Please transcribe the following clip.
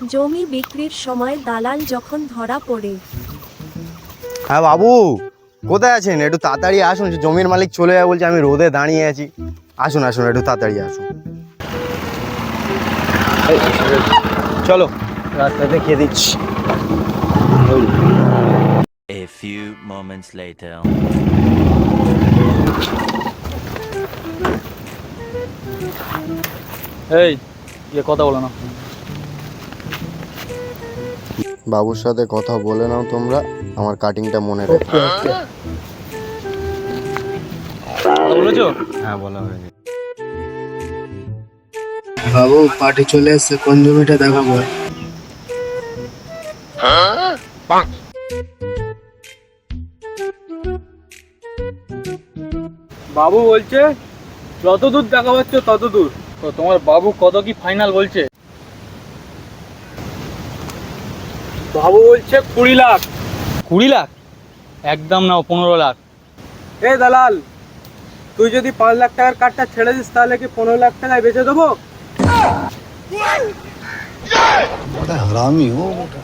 জমি বিক্রির সময় দালাল যখন ধরা পড়ে। হ্যাঁ বাবু, কোথায় আছেন? একটু তাড়াতাড়ি আসুন, জমির মালিক চলে যাবে বলছে, আমি রোদে দাঁড়িয়ে আছি। আসুন আসুন, একটু তাড়াতাড়ি আসুন। চলো, রাস্তাতে খেয়ে দিচ্ছি। A few moments later. এই কথা বলো না। বাবুর সাথে কথা বলে নাও তোমরা, আমার কাটিংটা মনে রাখো। বলেছো? হ্যাঁ, বলা হয়ে গেছে। বাবু পার্টি চলে এসছে, কোন জমিটা দেখাবো? বাবু বলছে যত দূর দেখা পাচ্ছ তত দূর। তো তোমার বাবু কত কি ফাইনাল বলছে? বাবু বলছে 20 লাখ। 20 লাখ? একদম নাও 15 লাখ। এ দালাল, তুই যদি 5 লাখ টাকার কার্ডটা ছেড়ে দিস তাহলে কি 15 লাখ টাকায় বেচে দেবো? बड़ा हरामी हो बेटा।